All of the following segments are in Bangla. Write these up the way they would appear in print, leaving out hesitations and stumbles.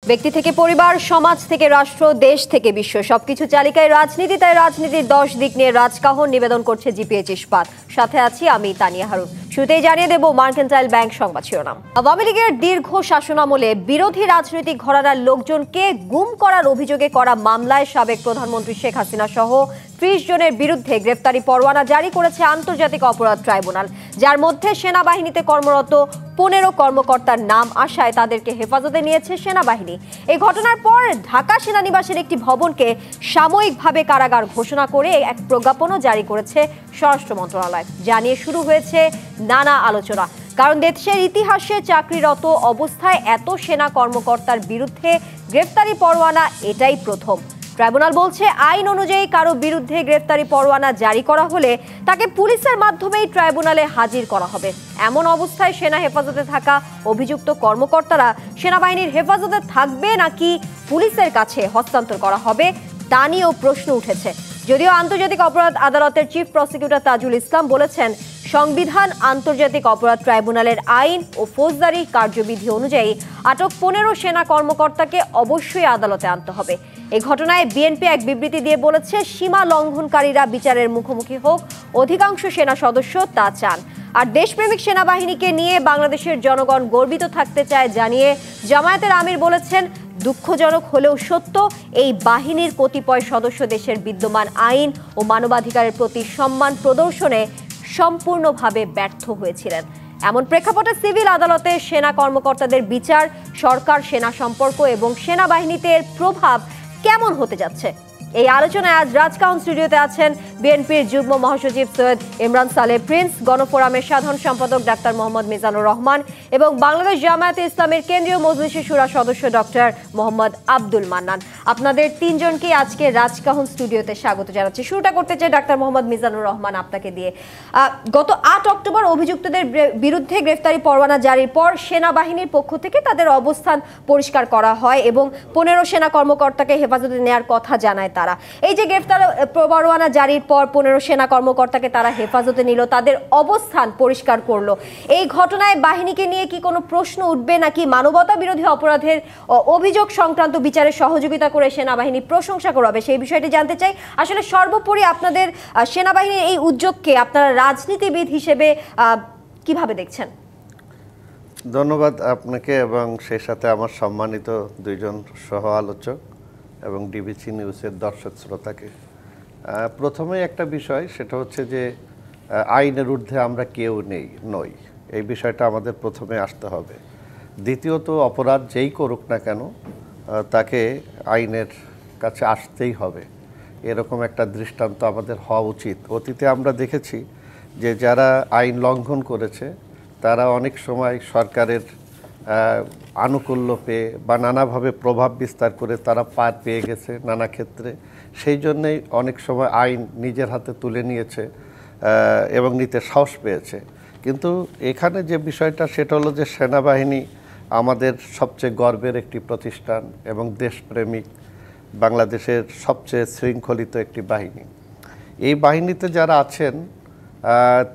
ব্যক্তি থেকে পরিবার, সমাজ থেকে রাষ্ট্র, দেশ থেকে বিশ্ব, সবকিছু চালিকায় রাজনীতি। তাই রাজনীতির 10 দিক নিয়ে রাজকাহন নিবেদন করছে জিপিএইচ ইস্পাত। সাথে আছি আমি তানিয়া হারুন। শুরুতেই জানিয়ে দেব মার্কেন্টাইল ব্যাংক সংবাদ শিরোনাম। আওয়ামী লীগের দীর্ঘ শাসনামলে বিরোধী রাজনৈতিক ঘরানার লোকজনকে গুম করার অভিযোগে করা মামলায় সাবেক প্রধানমন্ত্রী শেখ হাসিনা সহ 30 জনের বিরুদ্ধে গ্রেফতারি পরোয়ানা জারি করেছে আন্তর্জাতিক অপরাধ ট্রাইব্যুনাল, যার মধ্যে সেনাবাহিনীতে কর্মরত 15 কর্মকর্তার নাম আসায় তাদেরকে হেফাজতে নিয়েছে সেনাবাহিনী। এই ঘটনার পর ঢাকা সেনানিবাসের একটি ভবনকে সাময়িকভাবে কারাগার ঘোষণা করে এক প্রজ্ঞাপনও জারি করেছে স্বরাষ্ট্র মন্ত্রণালয়। জানিয়ে শুরু হয়েছে নানা আলোচনা, কারণ দেশের ইতিহাসে চাকরিরত অবস্থায় এত সেনা কর্মকর্তার বিরুদ্ধে গ্রেফতারি পরোয়ানা এটাই প্রথম। ট্রাইব্যুনাল বলছে, আইন অনুযায়ী কারো বিরুদ্ধে গ্রেফতারি পরোয়ানা জারি করা হলে তাকে পুলিশের মাধ্যমেই ট্রাইব্যুনালে হাজির করা হবে। এমন অবস্থায় সেনা হেফাজতে থাকা অভিযুক্ত কর্মকর্তারা সেনাবাহিনীর হেফাজতে থাকবে নাকি পুলিশের কাছে হস্তান্তর করা হবে তা নিয়েও প্রশ্ন উঠেছে। যদিও আন্তর্জাতিক অপরাধ আদালতের চিফ প্রসিকিউটর তাজুল ইসলাম বলেছেন, সংবিধান, আন্তর্জাতিক অপরাধ ট্রাইব্যুনালের আইন ও ফৌজদারি কার্যবিধি অনুযায়ী আটক 15 সেনা কর্মকর্তাকে অবশ্যই আদালতে আনতে হবে। এই ঘটনায় বিএনপি এক বিবৃতি দিয়ে বলেছে, সীমা লঙ্ঘনকারীরা বিচারের মুখোমুখি হোক, অধিকাংশ সেনা সদস্য তা চান। আর দেশপ্রেমিক সেনাবাহিনীকে নিয়ে বাংলাদেশের জনগণ গর্বিত থাকতে চায় জানিয়ে জামায়াতের আমির বলেছেন, দুঃখজনক হলেও সত্য, এই বাহিনীর কতিপয় সদস্য দেশের বিদ্যমান আইন ও মানবাধিকারের প্রতি সম্মান প্রদর্শনে সম্পূর্ণভাবে ব্যর্থ হয়েছিলেন। এমন প্রেক্ষাপটে সিভিল আদালতে সেনা কর্মকর্তাদের বিচার, সরকার সেনা সম্পর্ক এবং সেনাবাহিনীতে এর প্রভাব কেমন হতে যাচ্ছে, এই আলোচনায় আজ রাজকাহন স্টুডিওতে আছেন বিএনপির যুগ্ম মহাসচিব সৈয়দ ইমরান সালেহ প্রিন্স, গণফোরামের সাধারণ সম্পাদক ডাক্তার মোহাম্মদ মিজানুর রহমান এবং বাংলাদেশ জামায়াতে ইসলামের কেন্দ্রীয় মজলিসে শুরা সদস্য ডক্টর মোহাম্মদ আব্দুল মান্নান। আপনাদের তিনজনকে আজকে রাজকাহন স্টুডিওতে স্বাগত জানাচ্ছি। শুরুটা করতে চাই ডাক্তার মোহাম্মদ মিজানুর রহমান আপনাকে দিয়ে। গত 8 অক্টোবর অভিযুক্তদের বিরুদ্ধে গ্রেফতারি পরোয়ানা জারির পর সেনাবাহিনীর পক্ষ থেকে তাদের অবস্থান পরিষ্কার করা হয় এবং 15 সেনা কর্মকর্তাকে হেফাজতে নেওয়ার কথা জানায় তারা। এই যে গ্রেফতার পরোয়ানা জারির পর 15 সেনা কর্মকর্তাকে তারা হেফাজতে নিল, তাদের অবস্থান পরিষ্কার করলো, এই ঘটনায় বাহিনীকে নিয়ে কি কোনো প্রশ্ন উঠবে নাকি মানবতা বিরোধী অপরাধের অভিযোগ সংক্রান্ত বিচারে সহযোগিতা করে সেনাবাহিনী প্রশংসা করাবে, সেই বিষয়টি জানতে চাই। আসলে সর্বোপরি আপনাদের সেনাবাহিনীর এই উদ্যোগকে আপনারা রাজনীতিবিদ হিসেবে কিভাবে দেখছেন? ধন্যবাদ আপনাকে এবং সেই সাথে আমার সম্মানিত দুইজন সহ আলোচক এবং ডিবিসি নিউজের দর্শক শ্রোতাকে। প্রথমে একটা বিষয়, সেটা হচ্ছে যে আইনের ঊর্ধ্বে আমরা কেউ নই, এই বিষয়টা আমাদের প্রথমে আসতে হবে। দ্বিতীয়ত, অপরাধ যেই করুক না কেন তাকে আইনের কাছে আসতেই হবে, এরকম একটা দৃষ্টান্ত আমাদের হওয়া উচিত। অতীতে আমরা দেখেছি যে যারা আইন লঙ্ঘন করেছে তারা অনেক সময় সরকারের আনুকূল্য পেয়ে বা নানাভাবে প্রভাব বিস্তার করে তারা পার পেয়ে গেছে নানা ক্ষেত্রে। সেই জন্যেই অনেক সময় আইন নিজের হাতে তুলে নিয়েছে এবং নিতে সাহস পেয়েছে। কিন্তু এখানে যে বিষয়টা, সেটা হলো যে সেনাবাহিনী আমাদের সবচেয়ে গর্বের একটি প্রতিষ্ঠান এবং দেশপ্রেমিক, বাংলাদেশের সবচেয়ে শৃঙ্খলিত একটি বাহিনী। এই বাহিনীতে যারা আছেন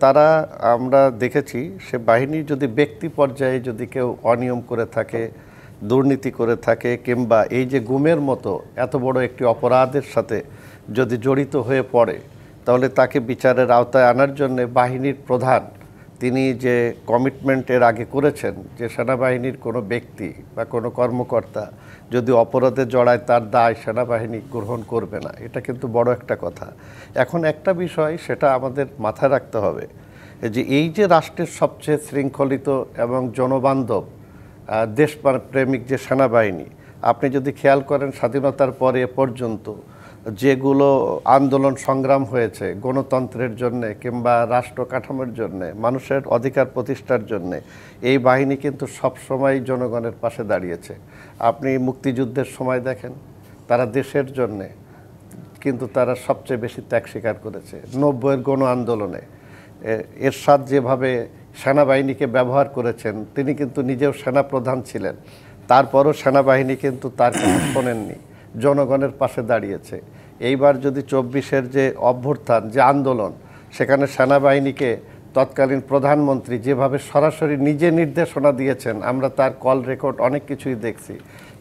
তারা, আমরা দেখেছি সে বাহিনী যদি ব্যক্তি পর্যায়ে যদি কেউ অনিয়ম করে থাকে, দুর্নীতি করে থাকে, কিংবা এই যে গুমের মতো এত বড় একটি অপরাধের সাথে যদি জড়িত হয়ে পড়ে, তাহলে তাকে বিচারের আওতায় আনার জন্য বাহিনীর প্রধান তিনি যে কমিটমেন্টের আগে করেছেন যে সেনাবাহিনীর কোনো ব্যক্তি বা কোনো কর্মকর্তা যদি অপরাধে জড়ায় তার দায় সেনাবাহিনী গ্রহণ করবে না, এটা কিন্তু বড় একটা কথা। এখন একটা বিষয় সেটা আমাদের মাথায় রাখতে হবে যে এই যে রাষ্ট্রের সবচেয়ে শৃঙ্খলিত এবং জনবান্ধব দেশপ্রেমিক যে সেনাবাহিনী, আপনি যদি খেয়াল করেন স্বাধীনতার পরে এ পর্যন্ত যেগুলো আন্দোলন সংগ্রাম হয়েছে গণতন্ত্রের জন্যে কিংবা রাষ্ট্র কাঠামোর জন্যে, মানুষের অধিকার প্রতিষ্ঠার জন্যে, এই বাহিনী কিন্তু সবসময় জনগণের পাশে দাঁড়িয়েছে। আপনি মুক্তিযুদ্ধের সময় দেখেন, তারা দেশের জন্যে কিন্তু তারা সবচেয়ে বেশি ত্যাগ স্বীকার করেছে। 90-এর গণ আন্দোলনে এরশাদ যেভাবে সেনাবাহিনীকে ব্যবহার করেছেন, তিনি কিন্তু নিজেও সেনাপ্রধান ছিলেন, তারপরও সেনাবাহিনী কিন্তু তার কথা শোনেননি, জনগণের পাশে দাঁড়িয়েছে। এইবার যদি 24-এর যে অভ্যুত্থান, যে আন্দোলন, সেখানে সেনাবাহিনীকে তৎকালীন প্রধানমন্ত্রী যেভাবে সরাসরি নিজে নির্দেশনা দিয়েছেন, আমরা তার কল রেকর্ড অনেক কিছুই দেখছি,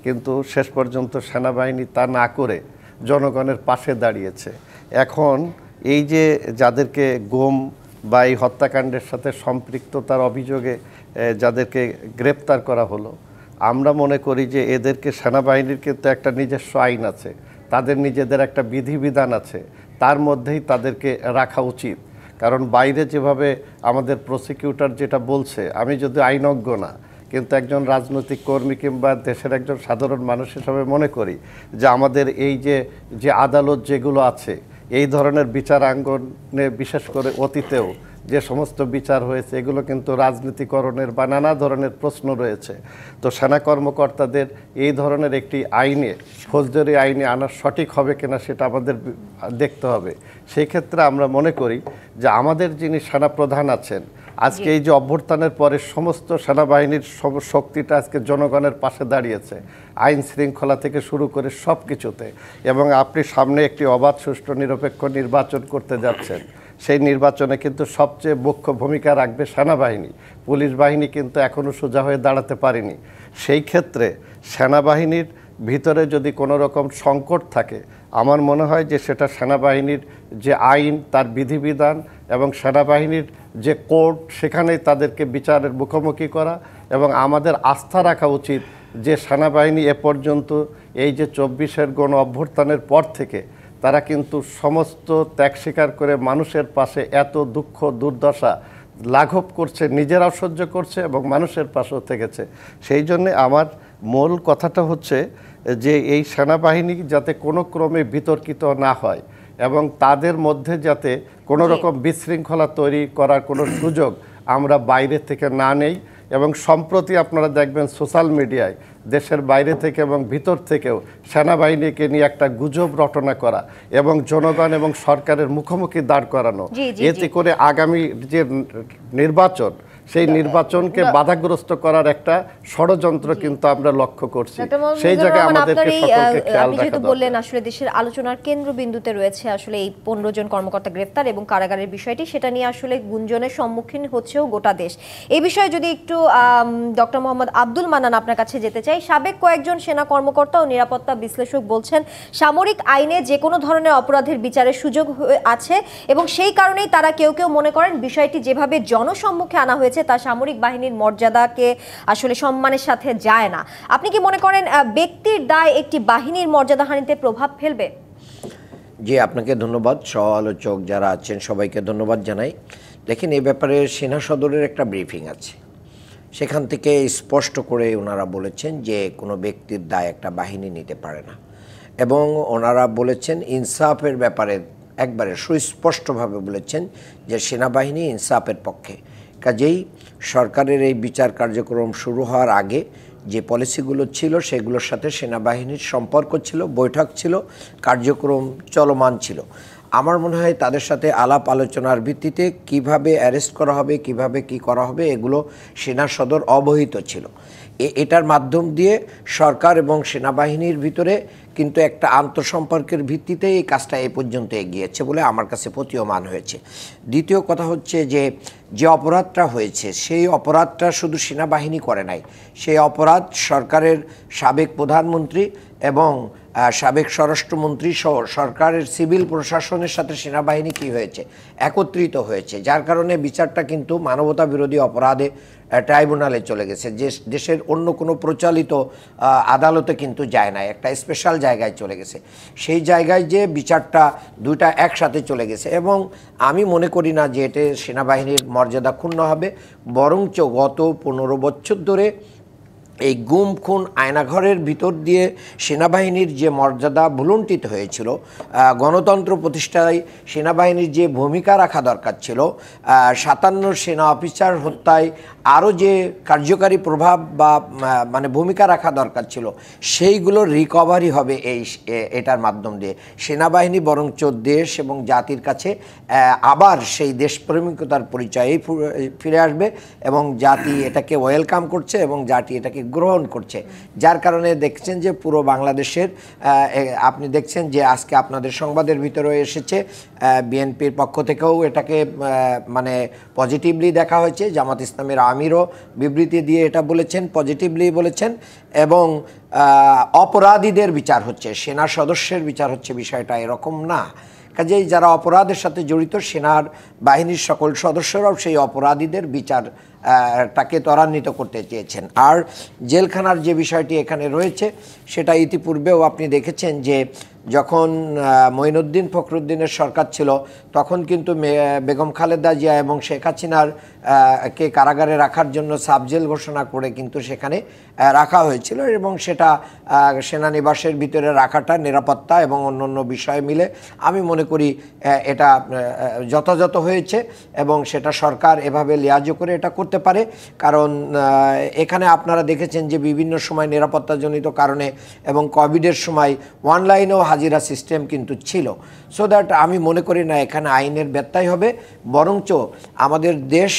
কিন্তু শেষ পর্যন্ত সেনাবাহিনী তা না করে জনগণের পাশে দাঁড়িয়েছে। এখন এই যে যাদেরকে গুম বা এই হত্যাকাণ্ডের সাথে সম্পৃক্ততার অভিযোগে যাদেরকে গ্রেপ্তার করা হলো, আমরা মনে করি যে এদেরকে সেনাবাহিনীর কিন্তু একটা নিজস্ব আইন আছে, তাদের নিজেদের একটা বিধিবিধান আছে, তার মধ্যেই তাদেরকে রাখা উচিত। কারণ বাইরে যেভাবে আমাদের প্রসিকিউটর যেটা বলছে, আমি যদি আইনজ্ঞ না, কিন্তু একজন রাজনৈতিক কর্মী কিংবা দেশের একজন সাধারণ মানুষ হিসাবে মনে করি যে আমাদের এই যে আদালত যেগুলো আছে, এই ধরনের বিচারাঙ্গনে বিশেষ করে অতীতেও যে সমস্ত বিচার হয়েছে, এগুলো কিন্তু রাজনীতিকরণের বা নানা ধরনের প্রশ্ন রয়েছে। তো সেনা কর্মকর্তাদের এই ধরনের একটি আইনে, ফৌজদারি আইনে আনা সঠিক হবে কিনা সেটা আমাদের দেখতে হবে। সেই ক্ষেত্রে আমরা মনে করি যে আমাদের যিনি সেনাপ্রধান আছেন, আজকে এই যে অভ্যুত্থানের পরে সমস্ত সেনাবাহিনীর শক্তিটা আজকে জনগণের পাশে দাঁড়িয়েছে, আইন শৃঙ্খলা থেকে শুরু করে সব কিছুতে। এবং আপনি সামনে একটি অবাধ, সুষ্ঠু, নিরপেক্ষ নির্বাচন করতে যাচ্ছেন। সেই নির্বাচনে কিন্তু সবচেয়ে মুখ্য ভূমিকা রাখবে সেনাবাহিনী। পুলিশ বাহিনী কিন্তু এখনও সোজা হয়ে দাঁড়াতে পারেনি। সেই ক্ষেত্রে সেনাবাহিনীর ভিতরে যদি কোনো রকম সংকট থাকে, আমার মনে হয় যে সেটা সেনাবাহিনীর যে আইন, তার বিধিবিধান এবং সেনাবাহিনীর যে কোর্ট, সেখানেই তাদেরকে বিচারের মুখোমুখি করা। এবং আমাদের আস্থা রাখা উচিত যে সেনাবাহিনী এ পর্যন্ত এই যে 24-এর গণ অভ্যুত্থানের পর থেকে তারা কিন্তু সমস্ত ত্যাগ স্বীকার করে মানুষের পাশে এত দুঃখ দুর্দশা লাঘব করছে, নিজেরাও সহ্য করছে এবং মানুষের পাশেও থেকেছে। সেই জন্যে আমার মূল কথাটা হচ্ছে যে এই সেনাবাহিনী যাতে কোনো ক্রমে বিতর্কিত না হয় এবং তাদের মধ্যে যাতে কোনো রকম বিশৃঙ্খলা তৈরি করার কোনো সুযোগ আমরা বাইরে থেকে না নেই। এবং সম্প্রতি আপনারা দেখবেন সোশ্যাল মিডিয়ায় দেশের বাইরে থেকে এবং ভিতর থেকেও সেনাবাহিনীকে নিয়ে একটা গুজব রটনা করা এবং জনগণ এবং সরকারের মুখোমুখি দাঁড় করানো, এতে করে আগামী যে নির্বাচন, সেই নির্বাচনকে বাধাগ্রস্ত করার একটা ষড়যন্ত্র কিন্তু আমরা লক্ষ্য করছি। সেই জায়গায় আমাদেরকে সকলকে খেয়াল রাখা দরকার। বললেন আসলে দেশের আলোচনার কেন্দ্রবিন্দুতে রয়েছে আসলে এই 15 জন কর্মকর্তা গ্রেফতার এবং কারাগারের বিষয়টি, সেটা নিয়ে আসলে গুঞ্জনের সম্মুখীন হচ্ছেও গোটা দেশ। এই বিষয়ে যদি একটু ডক্টর মোহাম্মদ আব্দুল মান্নান আপনার কাছে যেতে চাই। সাবেক কয়েকজন সেনা কর্মকর্তা ও নিরাপত্তা বিশ্লেষক বলছেন সামরিক আইনে যে কোনো ধরনের অপরাধের বিচারের সুযোগ আছে এবং সেই কারণেই তারা কেউ মনে করেন বিষয়টি যেভাবে জনসম্মুখে আনা হয়েছে তা সামরিক বাহিনীর মর্যাদাকে আসলে সম্মানের সাথে যায় না। আপনি কি মনে করেন ব্যক্তির দায় একটি বাহিনীর মর্যাদাহানিতে প্রভাব ফেলবে? জি, আপনাকে ধন্যবাদ। সহ আলোচক যারা আছেন সবাইকে ধন্যবাদ জানাই। দেখেন, এই ব্যাপারে সেনা সদরের একটা ব্রিফিং আছে, সেখান থেকে স্পষ্ট করে ওনারা বলেছেন যে কোনো ব্যক্তির দায় একটা বাহিনী নিতে পারে না। এবং ওনারা বলেছেন ইনসাফের ব্যাপারে একবারে সুস্পষ্টভাবে বলেছেন যে সেনাবাহিনী ইনসাফের পক্ষে। কাজেই সরকারের এই বিচার কার্যক্রম শুরু হওয়ার আগে যে পলিসিগুলো ছিল সেগুলোর সাথে সেনাবাহিনীর সম্পর্ক ছিল, বৈঠক ছিল, কার্যক্রম চলমান ছিল। আমার মনে হয় তাদের সাথে আলাপ আলোচনার ভিত্তিতে কিভাবে অ্যারেস্ট করা হবে, কিভাবে কি করা হবে, এগুলো সেনা সদর অবহিত ছিল। এটার মাধ্যম দিয়ে সরকার এবং সেনাবাহিনীর ভিতরে কিন্তু একটা আন্তঃসম্পর্কের ভিত্তিতে এই কাজটা এ পর্যন্ত এগিয়েছে বলে আমার কাছে প্রতীয়মান হয়েছে। দ্বিতীয় কথা হচ্ছে যে অপরাধটা হয়েছে সেই অপরাধটা শুধু সেনাবাহিনী করে নাই, সেই অপরাধ সরকারের সাবেক প্রধানমন্ত্রী এবং সাবেক স্বরাষ্ট্রমন্ত্রী সহ সরকারের সিভিল প্রশাসনের সাথে সেনাবাহিনী কি হয়েছে, একত্রিত হয়েছে, যার কারণে বিচারটা কিন্তু মানবতা বিরোধী অপরাধে ট্রাইব্যুনালে চলে গেছে। যে দেশের অন্য কোনো প্রচলিত আদালতে কিন্তু যায় না, একটা স্পেশাল জায়গায় চলে গেছে। সেই জায়গায় যে বিচারটা দুইটা একসাথে চলে গেছে এবং আমি মনে করি না যে এতে সেনাবাহিনীর মর্যাদা ক্ষুণ্ণ হবে, বরঞ্চ গত 15 বছর ধরে এই গুম খুন আয়নাঘরের ভিতর দিয়ে সেনাবাহিনীর যে মর্যাদা ভুলুণ্ঠিত হয়েছিল, গণতন্ত্র প্রতিষ্ঠায় সেনাবাহিনীর যে ভূমিকা রাখা দরকার ছিল, 57 সেনা অফিসার হত্যায় আরও যে কার্যকারী প্রভাব বা মানে ভূমিকা রাখা দরকার ছিল, সেইগুলোর রিকভারি হবে এটার মাধ্যম দিয়ে। সেনাবাহিনী বরঞ্চ দেশ এবং জাতির কাছে আবার সেই দেশপ্রেমিকতার পরিচয়েই ফিরে আসবে এবং জাতি এটাকে ওয়েলকাম করছে এবং জাতি এটাকে গ্রহণ করছে। যার কারণে দেখছেন যে পুরো বাংলাদেশের আপনি দেখছেন যে আজকে আপনাদের সংবাদের ভিতরে এসেছে বিএনপির পক্ষ থেকেও এটাকে মানে পজিটিভলি দেখা হয়েছে, জামাত ইসলামের আমিরও বিবৃতি দিয়ে এটা বলেছেন, পজিটিভলি বলেছেন, এবং অপরাধীদের বিচার হচ্ছে, সেনা সদস্যের বিচার হচ্ছে, বিষয়টা এরকম না। কাজেই যারা অপরাধের সাথে জড়িত সেনার বাহিনীর সকল সদস্যরাও সেই অপরাধীদের বিচার তাকে ত্বরান্বিত করতে চেয়েছেন। আর জেলখানার যে বিষয়টি এখানে রয়েছে সেটা ইতিপূর্বেও আপনি দেখেছেন যে যখন মঈনুদ্দিন ফখরুদ্দিনের সরকার ছিল তখন কিন্তু বেগম খালেদা জিয়া এবং শেখ হাসিনার কে কারাগারে রাখার জন্য সাবজেল ঘোষণা করে কিন্তু সেখানে রাখা হয়েছিল, এবং সেটা সেনানিবাসের ভিতরে রাখাটা নিরাপত্তা এবং অন্যান্য বিষয় মিলে আমি মনে করি এটা যথাযথ হয়েছে, এবং সেটা সরকার এভাবে লিয়াজো করে এটা করতে পারে। কারণ এখানে আপনারা দেখেছেন যে বিভিন্ন সময় নিরাপত্তাজনিত কারণে এবং কোভিডের সময় অনলাইনেও হাজিরা সিস্টেম কিন্তু ছিল। সো দ্যাট আমি মনে করি না এখানে আইনের ব্যত্যয় হবে, বরঞ্চ আমাদের দেশ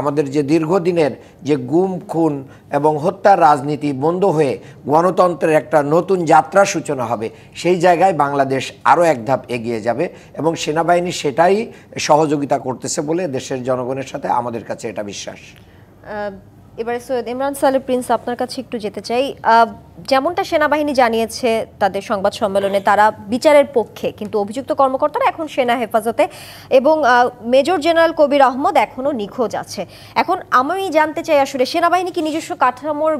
আমাদের যে দীর্ঘদিনের যে গুম খুন এবং হত্যার রাজনীতি বন্ধ হয়ে গণতন্ত্রের একটা নতুন যাত্রা সূচনা হবে। সেই জায়গায় বাংলাদেশ আরও এক ধাপ এগিয়ে যাবে, এবং সেনাবাহিনী সেটাই সহযোগিতা করতেছে বলে দেশের জনগণের সাথে আমাদের কাছে এটা বিশ্বাস। এবারে সৈয়দ ইমরান সালেহ প্রিন্স, আপনার কাছে একটু যেতে চাই। যেমনটা সেনাবাহিনী জানিয়েছে তাদের সংবাদ সম্মেলনে, তারা বিচারের পক্ষে, কিন্তু অভিযুক্ত কর্মকর্তারা এখন সেনা হেফাজতে, এবং মেজর জেনারেল কবির আহমদ এখনও নিখোঁজ আছে। এখন আমি জানতে চাই আসলে সেনাবাহিনী কি নিজস্ব কাঠামোর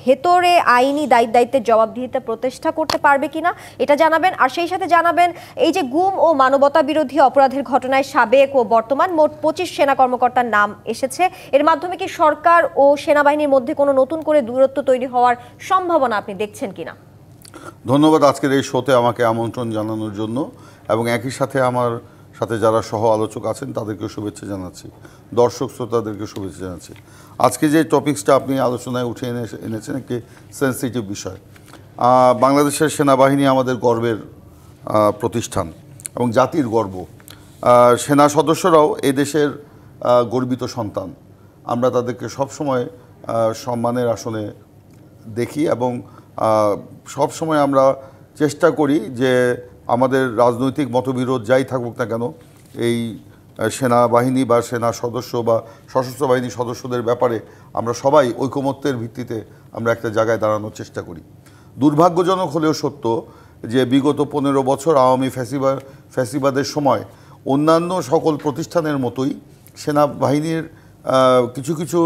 ভেতরে আইনি দায়িত্বের জবাবদিহিতা প্রতিষ্ঠা করতে পারবে কিনা এটা জানাবেন। আর সেই সাথে জানাবেন, এই যে গুম ও মানবতা বিরোধী অপরাধের ঘটনায় সাবেক ও বর্তমান মোট 25 সেনা কর্মকর্তার নাম এসেছে, এর মাধ্যমে কি সরকার ও সেনাবাহিনীর মধ্যে কোনো নতুন করে দূরত্ব তৈরি হওয়ার সম্ভাবনা আপনি দেখছেন কিনা? ধন্যবাদ আজকের এই শোতে আমাকে আমন্ত্রণ জানানোর জন্য, এবং একই সাথে আমার সাথে যারা সহ আলোচক আছেন তাদেরকে শুভেচ্ছা জানাচ্ছি, দর্শক শ্রোতাদেরকে শুভেচ্ছা জানাচ্ছি। আজকে যে টপিকসটা আপনি আলোচনায় উঠে এনেছেন একটি সেন্সিটিভ বিষয়। বাংলাদেশের সেনাবাহিনী আমাদের গর্বের প্রতিষ্ঠান এবং জাতির গর্ব। সেনা সদস্যরাও এই দেশের গর্বিত সন্তান। আমরা তাদেরকে সবসময় সম্মানের আসনে দেখি, এবং সব সময় আমরা চেষ্টা করি যে আমাদের রাজনৈতিক মতবিরোধ যাই থাকুক না কেন, এই সেনাবাহিনী বা সেনা সদস্য বা সশস্ত্র বাহিনীর সদস্যদের ব্যাপারে আমরা সবাই ঐকমত্যের ভিত্তিতে আমরা একটা জায়গায় দাঁড়ানোর চেষ্টা করি। দুর্ভাগ্যজনক হলেও সত্য যে বিগত 15 বছর আওয়ামী ফ্যাসিবাদের সময় অন্যান্য সকল প্রতিষ্ঠানের মতোই সেনাবাহিনীর কিছু কিছু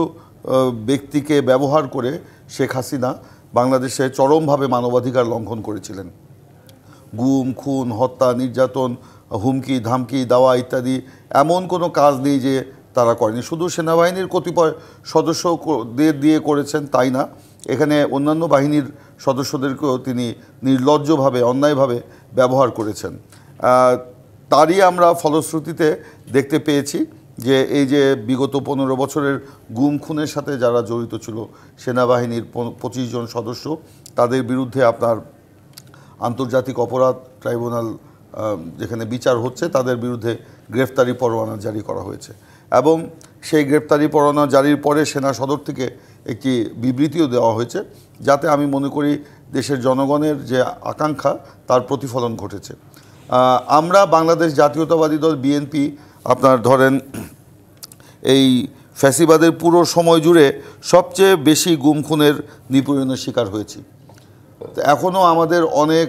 ব্যক্তিকে ব্যবহার করে শেখ হাসিনা বাংলাদেশে চরমভাবে মানবাধিকার লঙ্ঘন করেছিলেন। গুম খুন হত্যা নির্যাতন হুমকি ধামকি দেওয়া ইত্যাদি এমন কোনো কাজ নেই যে তারা করেনি। শুধু সেনাবাহিনীর কতিপয় সদস্যদের দিয়ে করেছেন তাই না, এখানে অন্যান্য বাহিনীর সদস্যদেরকেও তিনি নির্লজ্জভাবে অন্যায়ভাবে ব্যবহার করেছেন। তারই আমরা ফলশ্রুতিতে দেখতে পেয়েছি যে এই যে বিগত 15 বছরের গুম খুনের সাথে যারা জড়িত ছিল সেনাবাহিনীর 25 জন সদস্য, তাদের বিরুদ্ধে আপনার আন্তর্জাতিক অপরাধ ট্রাইব্যুনাল যেখানে বিচার হচ্ছে তাদের বিরুদ্ধে গ্রেফতারি পরোয়ানা জারি করা হয়েছে, এবং সেই গ্রেফতারি পরোয়ানা জারির পরে সেনা সদর থেকে একটি বিবৃতিও দেওয়া হয়েছে, যাতে আমি মনে করি দেশের জনগণের যে আকাঙ্ক্ষা তার প্রতিফলন ঘটেছে। আমরা বাংলাদেশ জাতীয়তাবাদী দল বিএনপি আপনার ধরেন এই ফ্যাসিবাদের পুরো সময় জুড়ে সবচেয়ে বেশি গুম খুনের নিপীড়নের শিকার হয়েছি। এখনও আমাদের অনেক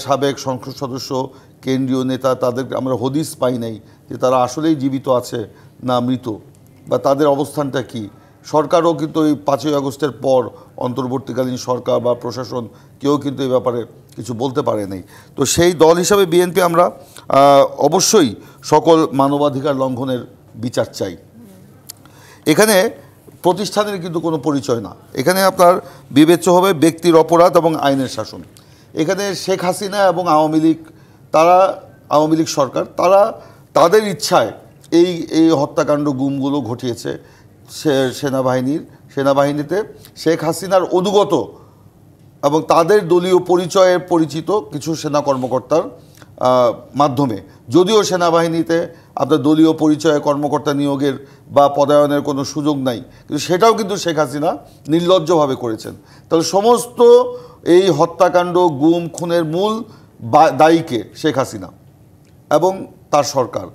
সাবেক সংসদ সদস্য কেন্দ্রীয় নেতা তাদের আমরা হদিস পাই নাই যে তারা আসলেই জীবিত আছে না মৃত, বা তাদের অবস্থানটা কি। সরকারও কিন্তু এই 5ই আগস্টের পর অন্তর্বর্তীকালীন সরকার বা প্রশাসন কেউ কিন্তু এই ব্যাপারে কিছু বলতে পারে নাই। তো সেই দল হিসাবে বিএনপি আমরা অবশ্যই সকল মানবাধিকার লঙ্ঘনের বিচার চাই। এখানে প্রতিষ্ঠানের কিন্তু কোনো পরিচয় না, এখানে আপনার বিবেচ্য হবে ব্যক্তির অপরাধ এবং আইনের শাসন। এখানে শেখ হাসিনা এবং আওয়ামী লীগ সরকার তাদের ইচ্ছায় এই হত্যাকাণ্ড গুমগুলো ঘটিয়েছে। সেনাবাহিনীতে শেখ হাসিনার অনুগত এবং তাদের দলীয় পরিচয়ে পরিচিত কিছু সেনা কর্মকর্তার মাধ্যমে, যদিও সেনাবাহিনীতে আপনার দলীয় পরিচয়ে কর্মকর্তা নিয়োগের বা পদায়নের কোনো সুযোগ নাই, কিন্তু সেটাও কিন্তু শেখ হাসিনা নির্লজ্জভাবে করেছেন। তাহলে সমস্ত এই হত্যাকাণ্ড গুম খুনের মূল দায়ীকে শেখ হাসিনা এবং তার সরকার।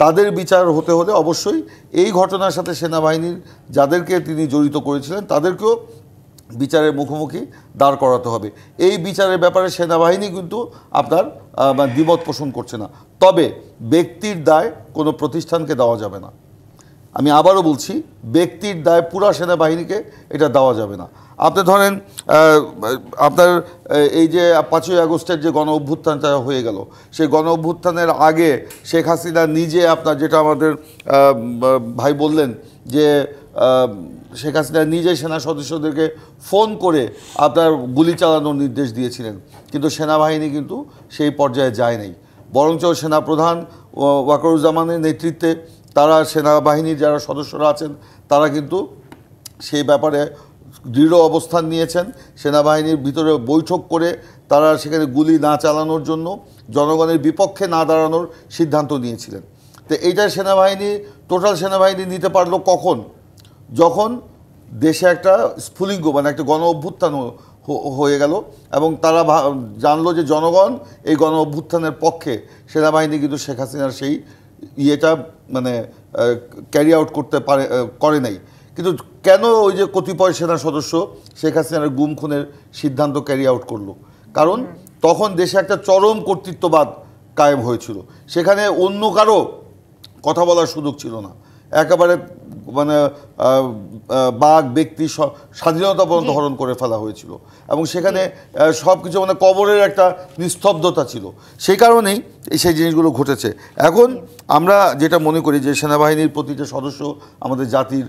তাদের বিচার হতে হলে অবশ্যই এই ঘটনার সাথে সেনাবাহিনীর যাদেরকে তিনি জড়িত করেছিলেন তাদেরকেও বিচারের মুখোমুখি দাঁড় করাতে হবে। এই বিচারের ব্যাপারে সেনাবাহিনী কিন্তু আপনার দ্বিমত পোষণ করছে না। তবে ব্যক্তির দায় কোনো প্রতিষ্ঠানকে দেওয়া যাবে না। আমি আবারও বলছি, ব্যক্তির দায় পুরা সেনাবাহিনীকে এটা দেওয়া যাবে না। আপনি ধরেন আপনার এই যে 5ই আগস্টের যে গণ অভ্যুত্থানটা হয়ে গেল, সেই গণ অভ্যুত্থানের আগে শেখ হাসিনা নিজে আপনার, যেটা আমাদের ভাই বললেন যে শেখ হাসিনা নিজে সেনা সদস্যদেরকে ফোন করে আপনার গুলি চালানোর নির্দেশ দিয়েছিলেন, কিন্তু সেনাবাহিনী কিন্তু সেই পর্যায়ে যায় নাই। বরঞ্চ সেনাপ্রধান ওয়াকারুজ্জামানের নেতৃত্বে তারা সেনাবাহিনীর যারা সদস্যরা আছেন তারা কিন্তু সেই ব্যাপারে দৃঢ় অবস্থান নিয়েছেন। সেনাবাহিনীর ভিতরে বৈঠক করে তারা সেখানে গুলি না চালানোর জন্য, জনগণের বিপক্ষে না দাঁড়ানোর সিদ্ধান্ত নিয়েছিলেন। তো এইটা সেনাবাহিনী, টোটাল সেনাবাহিনী নিতে পারলো কখন? যখন দেশে একটা স্ফুলিঙ্গ মানে একটা গণ অভ্যুত্থান হয়ে গেল এবং তারা জানলো যে জনগণ এই গণ অভ্যুত্থানের পক্ষে। সেনাবাহিনী কিন্তু শেখ হাসিনার সেই ইয়েটা মানে ক্যারি আউট করে নাই। কিন্তু কেন ওই যে কতিপয় সেনা সদস্য শেখ হাসিনার গুম খুনের সিদ্ধান্ত ক্যারি আউট করলো? কারণ তখন দেশে একটা চরম কর্তৃত্ববাদ কায়েম হয়েছিল, সেখানে অন্য কারো কথা বলার সুযোগ ছিল না। একেবারে মানে বাঘ ব্যক্তি স্বাধীনতা পর্যন্ত হরণ করে ফেলা হয়েছিল এবং সেখানে সব কিছু মানে কবরের একটা নিস্তব্ধতা ছিল। সেই কারণেই সেই জিনিসগুলো ঘটেছে। এখন আমরা যেটা মনে করি যে সেনাবাহিনীর প্রতিটা সদস্য আমাদের জাতির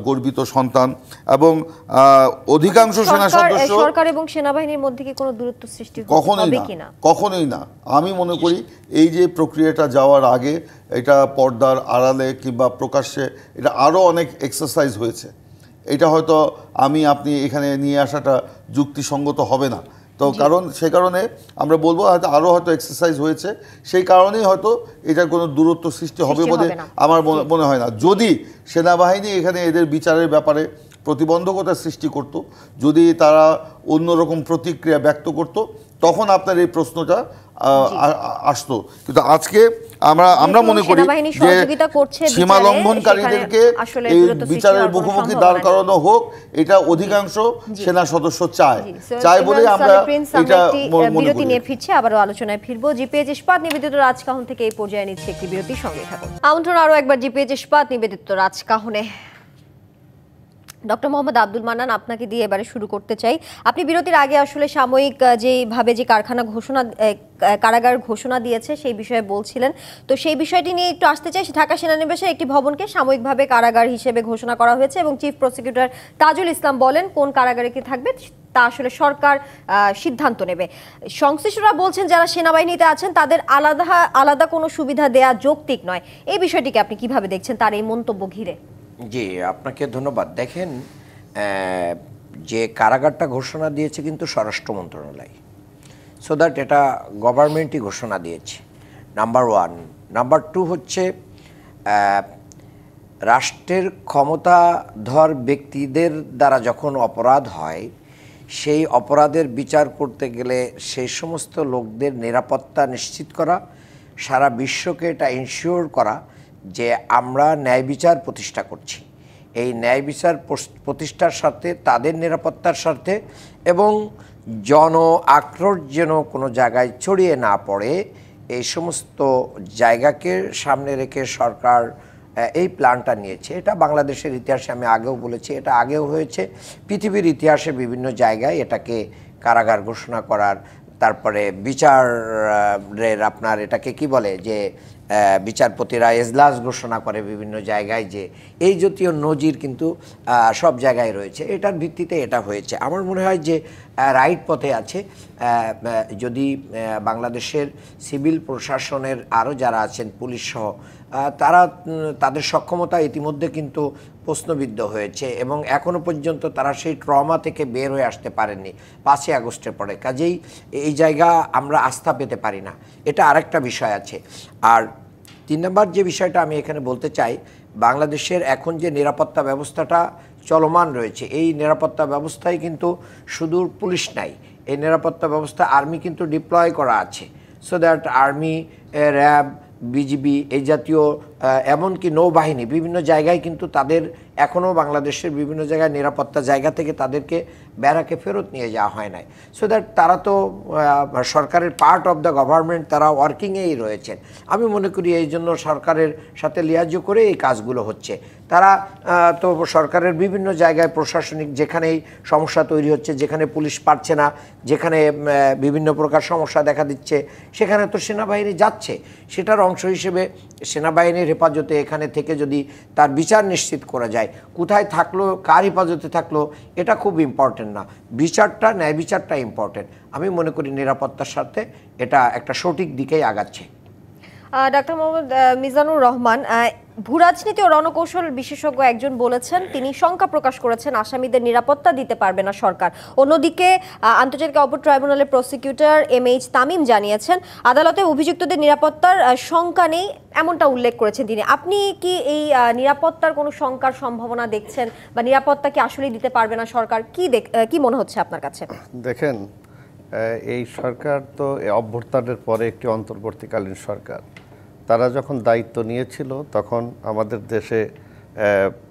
গর্বিত সন্তান এবং অধিকাংশ সেনা সদস্য, সরকার এবং সেনাবাহিনীর মধ্যে কি কোনো দূরত্ব সৃষ্টি হবে কিনা? কখনোই না। আমি মনে করি এই যে প্রক্রিয়াটা যাওয়ার আগে এটা পর্দার আড়ালে কিংবা প্রকাশ্যে এটা আরও অনেক এক্সারসাইজ হয়েছে। এটা হয়তো আপনি এখানে নিয়ে আসাটা যুক্তিসঙ্গত হবে না। তো সে কারণে আমরা বলবো হয়তো আরও হয়তো এক্সারসাইজ হয়েছে, সেই কারণেই হয়তো এটার কোনো দূরত্ব সৃষ্টি হবে বলে আমার মনে হয় না। যদি সেনাবাহিনী এখানে এদের বিচারের ব্যাপারে প্রতিবন্ধকতা সৃষ্টি করত, যদি তারা অন্যরকম প্রতিক্রিয়া ব্যক্ত করত, তখন আপনার এই প্রশ্নটা আসতো। কিন্তু আজকে আমরা মনে করি যে সীমা লঙ্ঘনকারীদেরকে এই বিচারের মুখোমুখি দাঁড় করানো হোক, এটা অধিকাংশ সেনা সদস্য চায় বলে আমরা এটা মনে করি। নিয়ে ফিরছে, আবারও আলোচনায় ফিরবো। জিপিএইচ ইস্পাত নিবেদিত রাজকাহন থেকে এই পর্যায়ে নিচ্ছে একটি বিরতির সঙ্গে থাকুন। আমন্ত্রণ আরও একবার জিপিএইচ ইস্পাত নিবেদিত রাজকাহনে। ডক্টর মোহাম্মদ আব্দুল মান্নান, আপনাকে দিয়ে এবারে শুরু করতে চাই। আপনি বিরতির আগে আসলে সাময়িক যেভাবে যে কারাগার ঘোষণা দিয়েছে সেই বিষয়ে বলছিলেন, তো সেই বিষয়টি নিয়ে একটু আসতে চাই। ঢাকা সেনানিবাসের একটি ভবনকে সাময়িকভাবে কারাগার হিসেবে ঘোষণা করা হয়েছে এবং চিফ প্রসিকিউটর তাজুল ইসলাম বলেন কোন কারাগারে কি থাকবে তা আসলে সরকার সিদ্ধান্ত নেবে। সংশ্লিষ্টরা বলছেন যারা সেনাবাহিনীতে আছেন তাদের আলাদা কোনো সুবিধা দেয়া যৌক্তিক নয়। এই বিষয়টিকে আপনি কিভাবে দেখছেন, তার এই মন্তব্য ঘিরে? জি, আপনাকে ধন্যবাদ। দেখেন, যে কারাগারটা ঘোষণা দিয়েছে কিন্তু স্বরাষ্ট্র মন্ত্রণালয়, সো দ্যাট এটা গভর্নমেন্টই ঘোষণা দিয়েছে, নাম্বার 1। নাম্বার 2 হচ্ছে রাষ্ট্রের ক্ষমতাধর ব্যক্তিদের দ্বারা যখন অপরাধ হয়, সেই অপরাধের বিচার করতে গেলে সেই সমস্ত লোকদের নিরাপত্তা নিশ্চিত করা, সারা বিশ্বকে এটা ইনশিওর করা যে আমরা ন্যায় বিচার প্রতিষ্ঠা করছি। এই ন্যায় বিচার প্রতিষ্ঠার সাথে তাদের নিরাপত্তার স্বার্থে এবং জন আক্রোশ যেন কোনো জায়গায় ছড়িয়ে না পড়ে, এই সমস্ত জায়গাকে সামনে রেখে সরকার এই প্ল্যানটা নিয়েছে। এটা বাংলাদেশের ইতিহাসে আমি আগেও বলেছি, এটা আগেও হয়েছে। পৃথিবীর ইতিহাসে বিভিন্ন জায়গায় এটাকে কারাগার ঘোষণা করার, তারপরে বিচারের আপনার এটাকে কি বলে যে বিচারপতিরা এজলাস ঘোষণা করে বিভিন্ন জায়গায়, যে এই জাতীয় নজির কিন্তু সব জায়গায় রয়েছে। এটার ভিত্তিতে এটা হয়েছে। আমার মনে হয় যে রাইট পথে আছে। যদি বাংলাদেশের সিভিল প্রশাসনের আরও যারা আছেন পুলিশ সহ, তাদের সক্ষমতা ইতিমধ্যে কিন্তু প্রশ্নবিদ্ধ হয়েছে এবং এখনও পর্যন্ত তারা সেই ট্রমা থেকে বের হয়ে আসতে পারেননি 5ই আগস্টের পরে। কাজেই এই জায়গা আমরা আস্থা পেতে পারি না। এটা আরেকটা বিষয় আছে। আর 3 নম্বর যে বিষয়টা আমি এখানে বলতে চাই, বাংলাদেশের এখন যে নিরাপত্তা ব্যবস্থাটা চলমান রয়েছে, এই নিরাপত্তা ব্যবস্থায় কিন্তু শুধু পুলিশ নাই, এই নিরাপত্তা ব্যবস্থা আর্মি কিন্তু ডিপ্লয় করা আছে, so that army, RAB, BGB এই জাতীয় এমনকি নৌবাহিনী বিভিন্ন জায়গায় কিন্তু তাদের এখনও বাংলাদেশের বিভিন্ন জায়গায় নিরাপত্তা জায়গা থেকে তাদেরকে ব্যারাকে ফেরত নিয়ে যাওয়া হয় নাই। সো দ্যাট তারা তো সরকারের পার্ট অফ দ্য গভর্নমেন্ট, তারা ওয়ার্কিংয়েই রয়েছেন। আমি মনে করি এই জন্য সরকারের সাথে লিয়াজো করে এই কাজগুলো হচ্ছে। তারা তো সরকারের বিভিন্ন জায়গায় প্রশাসনিক যেখানেই সমস্যা তৈরি হচ্ছে, যেখানে পুলিশ পারছে না, যেখানে বিভিন্ন প্রকার সমস্যা দেখা দিচ্ছে, সেখানে তো সেনাবাহিনী যাচ্ছে। সেটার অংশ হিসেবে সেনাবাহিনীর হেফাজতে এখানে থেকে যদি তার বিচার নিশ্চিত করা যায়, কোথায় থাকলো, কার হেফাজতে থাকলো, এটা খুব ইম্পর্টেন্ট না। বিচারটা, ন্যায় বিচারটা ইম্পর্টেন্ট। আমি মনে করি নিরাপত্তার সাথে এটা একটা সঠিক দিকেই আগাচ্ছে। ডাক্তার মোহাম্মদ মিজানুর রহমান, ভূরাজনীতি ও রণকৌশল বিশেষজ্ঞ একজন বলেছেন, তিনি শঙ্কা প্রকাশ করেছেন আসামিদের নিরাপত্তা দিতে পারবে না সরকার। অন্যদিকে আন্তর্জাতিক অপরাধ ট্রাইব্যুনালের প্রসিকিউটর MH তামিম জানিয়েছেন আদালতে অভিযুক্তদের নিরাপত্তার শঙ্কা নেই, এমনটা উল্লেখ করেছেন তিনি। আপনি কি এই নিরাপত্তার কোনো শঙ্কার সম্ভাবনা দেখছেন, বা নিরাপত্তা কি আসলেই দিতে পারবে না সরকার? কি মনে হচ্ছে আপনার কাছে? দেখেন, এই সরকার তো অভ্যুত্থানের পরে একটি অন্তর্বর্তীকালীন সরকার। তারা যখন দায়িত্ব নিয়েছিল তখন আমাদের দেশে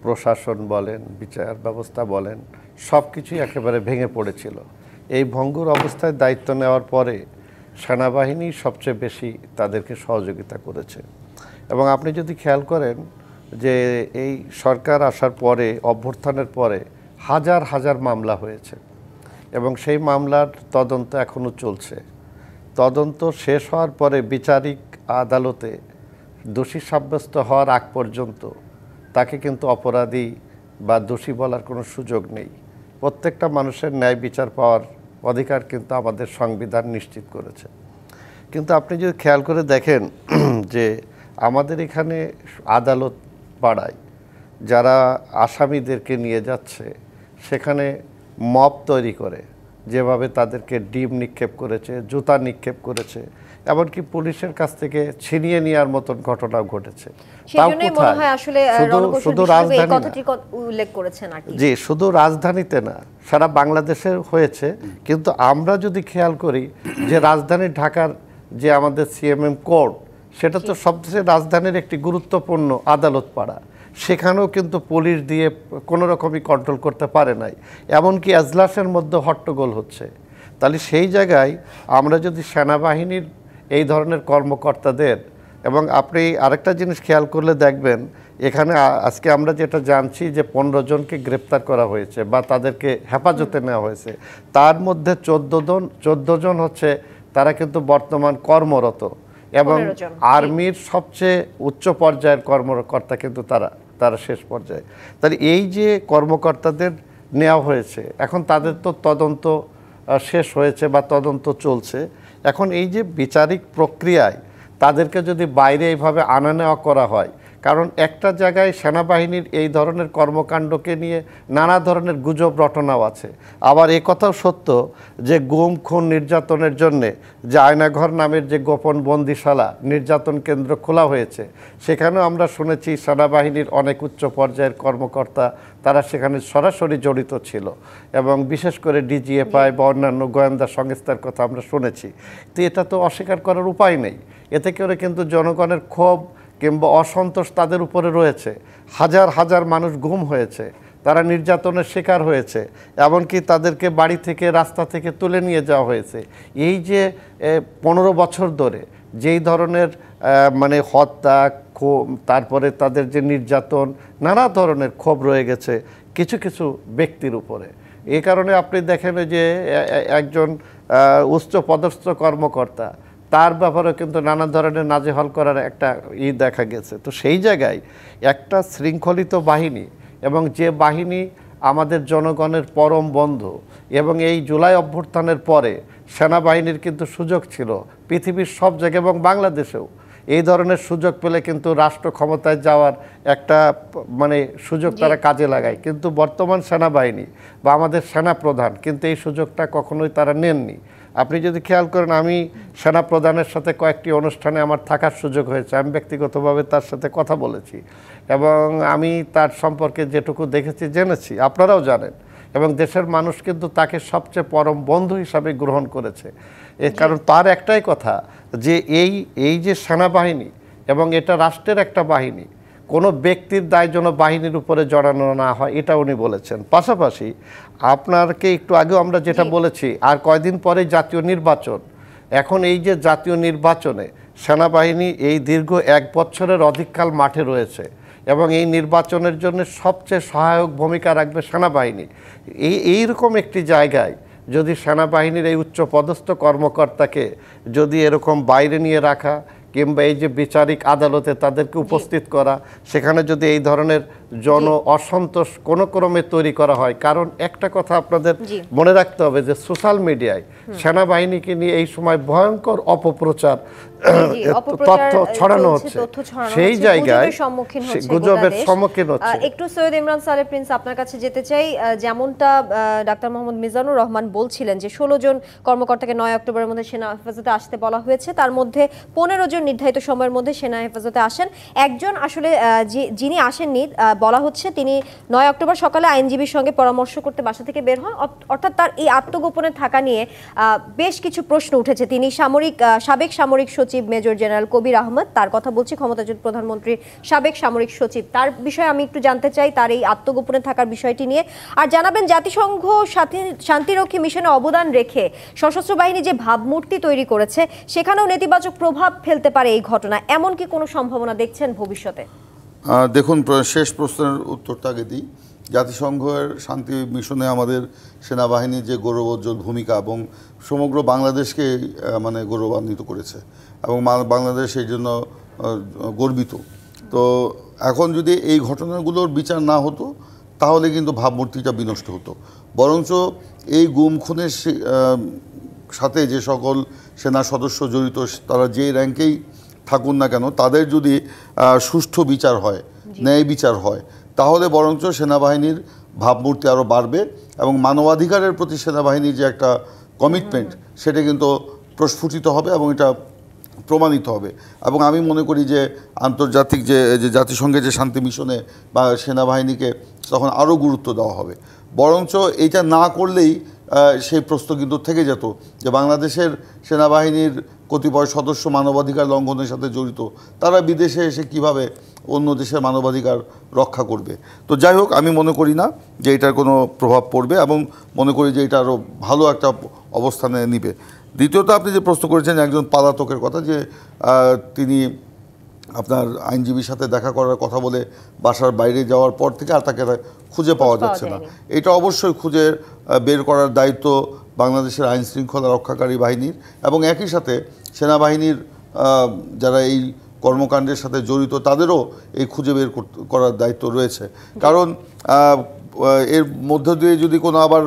প্রশাসন বলেন, বিচার ব্যবস্থা বলেন, সব কিছুই একেবারে ভেঙে পড়েছিল। এই ভঙ্গুর অবস্থায় দায়িত্ব নেওয়ার পরে সেনাবাহিনী সবচেয়ে বেশি তাদেরকে সহযোগিতা করেছে। এবং আপনি যদি খেয়াল করেন যে এই সরকার আসার পরে, অভ্যুত্থানের পরে হাজার হাজার মামলা হয়েছে এবং সেই মামলার তদন্ত এখনও চলছে। তদন্ত শেষ হওয়ার পরে বিচারিক আদালতে দোষী সাব্যস্ত হওয়ার আগ পর্যন্ত তাকে কিন্তু অপরাধী বা দোষী বলার কোনো সুযোগ নেই। প্রত্যেকটা মানুষের ন্যায় বিচার পাওয়ার অধিকার কিন্তু আমাদের সংবিধান নিশ্চিত করেছে। কিন্তু আপনি যদি খেয়াল করে দেখেন যে আমাদের এখানে আদালত পাড়ায় যারা আসামিদেরকে নিয়ে যাচ্ছে, সেখানে মব তৈরি করে যেভাবে তাদেরকে ডিম নিক্ষেপ করেছে, জুতা নিক্ষেপ করেছে, এমনকি পুলিশের কাছ থেকে ছিনিয়ে নেওয়ার মতন ঘটনাও ঘটেছে। সেজন্যই মনে হয় আসলে শুধু উল্লেখ করেছেন আর কি। জি, শুধু রাজধানীতে না, সারা বাংলাদেশে হয়েছে। কিন্তু আমরা যদি খেয়াল করি যে রাজধানী ঢাকার যে আমাদের CMM কোর্ট, সেটা তো সবচেয়ে রাজধানীর একটি গুরুত্বপূর্ণ আদালত পাড়া। সেখানেও কিন্তু পুলিশ দিয়ে কোনো রকমই কন্ট্রোল করতে পারে নাই, এমনকি এজলাসের মধ্যে হট্টগোল হচ্ছে। তাহলে সেই জায়গায় আমরা যদি সেনাবাহিনীর এই ধরনের কর্মকর্তাদের, এবং আপনি আরেকটা জিনিস খেয়াল করলে দেখবেন, এখানে আজকে আমরা যেটা জানছি যে 15 জনকে গ্রেপ্তার করা হয়েছে বা তাদেরকে হেফাজতে নেওয়া হয়েছে, তার মধ্যে 14 জন হচ্ছে তারা কিন্তু বর্তমান কর্মরত, এবং আর্মির সবচেয়ে উচ্চ পর্যায়ের কর্মকর্তা কিন্তু তারা শেষ পর্যায়ে। তাহলে এই যে কর্মকর্তাদের নেওয়া হয়েছে, এখন তাদের তো তদন্ত শেষ হয়েছে বা তদন্ত চলছে। এখন এই যে বিচারিক প্রক্রিয়ায় তাদেরকে যদি বাইরে এইভাবে আনা নেওয়া করা হয়, কারণ একটা জায়গায় সেনাবাহিনীর এই ধরনের কর্মকাণ্ডকে নিয়ে নানা ধরনের গুজব রটনাও আছে। আবার এ কথাও সত্য যে গুম, খুন, নির্যাতনের জন্যে যে আয়নাঘর নামের যে গোপন বন্দিশালা, নির্যাতন কেন্দ্র খোলা হয়েছে, সেখানেও আমরা শুনেছি সেনাবাহিনীর অনেক উচ্চ পর্যায়ের কর্মকর্তা তারা সেখানে সরাসরি জড়িত ছিল, এবং বিশেষ করে DGFI বা অন্যান্য গোয়েন্দা সংস্থার কথা আমরা শুনেছি। তো এটা তো অস্বীকার করার উপায় নেই। এতে করে কিন্তু জনগণের ক্ষোভ কিংবা অসন্তোষ তাদের উপরে রয়েছে। হাজার হাজার মানুষ গুম হয়েছে, তারা নির্যাতনের শিকার হয়েছে, এমনকি তাদেরকে বাড়ি থেকে, রাস্তা থেকে তুলে নিয়ে যাওয়া হয়েছে। এই যে 15 বছর ধরে যেই ধরনের মানে হত্যা, তারপরে তাদের যে নির্যাতন, নানা ধরনের ক্ষোভ রয়ে গেছে কিছু কিছু ব্যক্তির উপরে। এই কারণে আপনি দেখেন যে একজন উচ্চ পদস্থ কর্মকর্তা, তার ব্যাপারে কিন্তু নানা ধরনের নাজেহাল করার একটা দেখা গেছে। তো সেই জায়গায় একটা শৃঙ্খলিত বাহিনী, এবং যে বাহিনী আমাদের জনগণের পরম বন্ধু, এবং এই জুলাই অভ্যুত্থানের পরে সেনাবাহিনীর কিন্তু সুযোগ ছিল পৃথিবীর সব জায়গায় এবং বাংলাদেশেও এই ধরনের সুযোগ পেলে কিন্তু রাষ্ট্র ক্ষমতায় যাওয়ার একটা মানে সুযোগ তারা কাজে লাগায়। কিন্তু বর্তমান সেনাবাহিনী বা আমাদের সেনাপ্রধান কিন্তু এই সুযোগটা কখনোই তারা নেননি। আপনি যদি খেয়াল করেন, আমি সেনাপ্রধানের সাথে কয়েকটি অনুষ্ঠানে আমার থাকার সুযোগ হয়েছে, আমি ব্যক্তিগতভাবে তার সাথে কথা বলেছি, এবং আমি তার সম্পর্কে যেটুকু দেখেছি, জেনেছি, আপনারাও জানেন, এবং দেশের মানুষ কিন্তু তাকে সবচেয়ে পরম বন্ধু হিসাবে গ্রহণ করেছে। এর কারণ তার একটাই কথা যে এই যে সেনাবাহিনী এবং এটা রাষ্ট্রের একটা বাহিনী, কোনো ব্যক্তির দায় যেন বাহিনীর উপরে জড়ানো না হয়, এটা উনি বলেছেন। পাশাপাশি আপনাকে একটু আগেও আমরা যেটা বলেছি, আর কয়দিন পরে জাতীয় নির্বাচন। এখন এই যে জাতীয় নির্বাচনে সেনাবাহিনী এই দীর্ঘ 1 বছরের অধিককাল মাঠে রয়েছে এবং এই নির্বাচনের জন্য সবচেয়ে সহায়ক ভূমিকা রাখবে সেনাবাহিনী। এইরকম একটি জায়গায় যদি সেনাবাহিনীর এই উচ্চ পদস্থ কর্মকর্তাকে যদি এরকম বাইরে নিয়ে রাখা কিংবা এই যে বিচারিক আদালতে তাদেরকে উপস্থিত করা, সেখানে যদি এই ধরনের অসন্তোষ কোনো ক্রমে তৈরি করা হয়, কারণ একটা কথা আপনাদের মনে রাখতে হবে যে সোশ্যাল মিডিয়ায় সেনাবাহিনীকে নিয়ে এই সময় ভয়ঙ্কর অপপ্রচার তথ্য ছড়ানো হচ্ছে, সেই জায়গায় গুজবের সম্মুখীন হচ্ছে। একটু সৈয়দ ইমরান সালে প্রিন্স আপনার কাছে যেতে চাই। যেমনটা ডাক্তার মোহাম্মদ মিজানুর রহমান বলছিলেন যে 16 জন কর্মকর্তাকে 9 অক্টোবরের মধ্যে সেনা হেফাজতে আসতে বলা হয়েছে, তার মধ্যে 15 জন নির্ধারিত সময়ের মধ্যে সেনা হেফাজতে আসেন। একজন আসলে যিনি আসেননি বলা হচ্ছে তিনি 9 অক্টোবর সকালে আইনজীবীর সঙ্গে পরামর্শ করতে বাসা থেকে বের হন, অর্থাৎ তার এই আত্মগোপনে থাকা নিয়ে বেশ কিছু প্রশ্ন উঠেছে। তিনি সাবেক সামরিক সচিব মেজর জেনারেল কবির আহমদ, তার কথা বলছি, ক্ষমতাচ্যুত প্রধানমন্ত্রীর সাবেক সামরিক সচিব, তার বিষয়ে আমি একটু জানতে চাই তার এই আত্মগোপনে থাকার বিষয়টি নিয়ে। আর জানাবেন জাতিসংঘ শান্তিরক্ষী মিশনে অবদান রেখে সশস্ত্র বাহিনী যে ভাবমূর্তি তৈরি করেছে সেখানেও নেতিবাচক প্রভাব ফেলতে পারে এই ঘটনা, এমন কি কোনো সম্ভাবনা দেখছেন ভবিষ্যতে? দেখুন, শেষ প্রশ্নের উত্তরটা আগে দিই। জাতিসংঘের শান্তি মিশনে আমাদের সেনাবাহিনীর যে গৌরবোজ্জ্বল ভূমিকা এবং সমগ্র বাংলাদেশকে মানে গৌরবান্বিত করেছে এবং বাংলাদেশ এই জন্য গর্বিত। তো এখন যদি এই ঘটনাগুলোর বিচার না হতো তাহলে কিন্তু ভাবমূর্তিটা বিনষ্ট হতো। বরঞ্চ এই গুম খুনের সাথে যে সকল সেনা সদস্য জড়িত, তারা যে র্যাঙ্কেই থাকুন না কেন, তাদের যদি সুষ্ঠু বিচার হয়, ন্যায় বিচার হয়, তাহলে বরঞ্চ সেনাবাহিনীর ভাবমূর্তি আরও বাড়বে এবং মানবাধিকারের প্রতি সেনাবাহিনীর যে একটা কমিটমেন্ট সেটা কিন্তু প্রস্ফুটিত হবে এবং এটা প্রমাণিত হবে। এবং আমি মনে করি যে আন্তর্জাতিক যে জাতিসংঘের যে শান্তি মিশনে বা সেনাবাহিনীকে তখন আরও গুরুত্ব দেওয়া হবে। বরঞ্চ এইটা না করলেই সেই প্রশ্ন কিন্তু থেকে যেত যে বাংলাদেশের সেনাবাহিনীর কতিপয় সদস্য মানবাধিকার লঙ্ঘনের সাথে জড়িত, তারা বিদেশে এসে কিভাবে অন্য দেশের মানবাধিকার রক্ষা করবে। তো যাই হোক, আমি মনে করি না যে এটার কোনো প্রভাব পড়বে এবং মনে করি যে এটা আরও ভালো একটা অবস্থানে নিবে। দ্বিতীয়ত, আপনি যে প্রশ্ন করেছেন একজন পালাতকের কথা, যে তিনি আপনার আইনজীবীর সাথে দেখা করার কথা বলে বাসার বাইরে যাওয়ার পর থেকে আর তাকে খুঁজে পাওয়া যাচ্ছে না, এটা অবশ্যই খুঁজে বের করার দায়িত্ব বাংলাদেশের আইন শৃঙ্খলা রক্ষাকারী বাহিনীর এবং একই সাথে সেনাবাহিনীর যারা এই কর্মকাণ্ডের সাথে জড়িত তাদেরও এই খুঁজে বের করার দায়িত্ব রয়েছে। কারণ এর মধ্য দিয়ে যদি কোনো আবার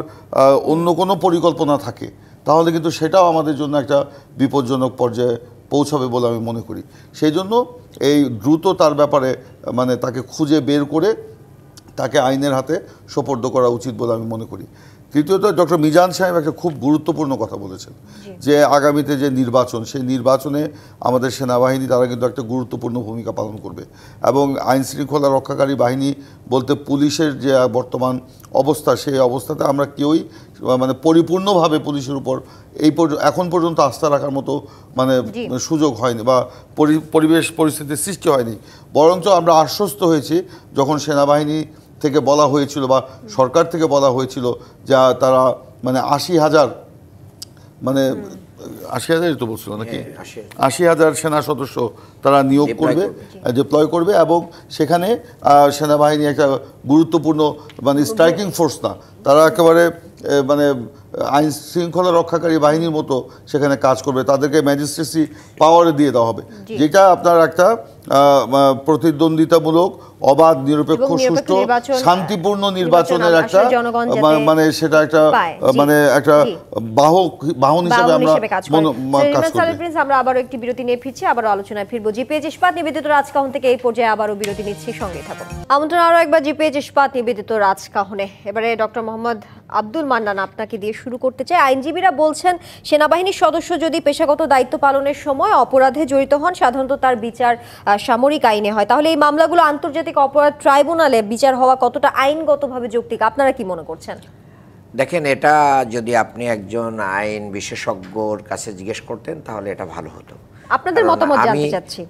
অন্য কোনো পরিকল্পনা থাকে তাহলে কিন্তু সেটাও আমাদের জন্য একটা বিপজ্জনক পর্যায়ে পৌঁছাবে বলে আমি মনে করি। সেই জন্য এই দ্রুত তার ব্যাপারে মানে তাকে খুঁজে বের করে তাকে আইনের হাতে সোপর্দ করা উচিত বলে আমি মনে করি। তৃতীয়ত, ডক্টর মিজান সাহেব একটা খুব গুরুত্বপূর্ণ কথা বলেছেন যে আগামীতে যে নির্বাচন, সেই নির্বাচনে আমাদের সেনাবাহিনী তারা কিন্তু একটা গুরুত্বপূর্ণ ভূমিকা পালন করবে এবং আইন শৃঙ্খলা রক্ষাকারী বাহিনী বলতে পুলিশের যে বর্তমান অবস্থা, সেই অবস্থাতে আমরা কেউই মানে পরিপূর্ণভাবে পুলিশের উপর এখন পর্যন্ত আস্থা রাখার মতো মানে সুযোগ হয়নি বা পরিবেশ পরিস্থিতির সৃষ্টি হয়নি। বরঞ্চ আমরা আশ্বস্ত হয়েছি যখন সেনাবাহিনী থেকে বলা হয়েছিল বা সরকার থেকে বলা হয়েছিল যা তারা মানে 80,000 মানে 80,000 তো বলছিল নাকি 80,000 সেনা সদস্য তারা নিয়োগ করবে, ডিপ্লয় করবে এবং সেখানে সেনাবাহিনী একটা গুরুত্বপূর্ণ মানে স্ট্রাইকিং ফোর্স না, তারা একেবারে মানে আইন শৃঙ্খলা রক্ষাকারী বাহিনীর মতো সেখানে কাজ করবে। তাদেরকে ম্যাজিস্ট্রেসি পাওয়ারে দিয়ে দেওয়া হবে, যেটা আপনার একটা প্রতিদ্বন্দ্বিতামূলক, অবাধ, নিরপেক্ষ, সুষ্ঠু, শান্তিপূর্ণ নির্বাচনের একটা মানে সেটা একটা মানে একটা বাহন হিসেবে আমরা কাজ করব। আমরা আবারও একটি বিরতি নিয়ে ফিরছি, আবারও আলোচনায় ফিরবো। জিপিএইচ ইস্পাত নিবেদিত রাজকাহন থেকে এই পর্যায়ে আবারও বিরতি নিচ্ছি, সঙ্গে থাকুন। আমন্ত্রণ আরও একবার জিপিএইচ ইস্পাত নিবেদিত রাজকাহনে। এবারে ডক্টর মোহাম্মদ আব্দুল মান্নান, আপনাকে দিয়ে শুরু করতে চাই। আইনজীবীরা বলছেন সেনাবাহিনীর সদস্য যদি পেশাগত দায়িত্ব পালনের সময় অপরাধে জড়িত হন, সাধারণত তার বিচার সামরিক আইনে হয়, তাহলে এই মামলাগুলো আন্তর্জাতিক অপরাধ ট্রাইব্যুনালে বিচার হওয়া কতটা আইনগতভাবে যৌক্তিক, আপনারা কি মনে করছেন? দেখেন, এটা যদি আপনি একজন আইন বিশেষজ্ঞর কাছে জিজ্ঞেস করতেন তাহলে এটা ভালো হতো। আপনাদের কারণ মতামত জানতে চাচ্ছি।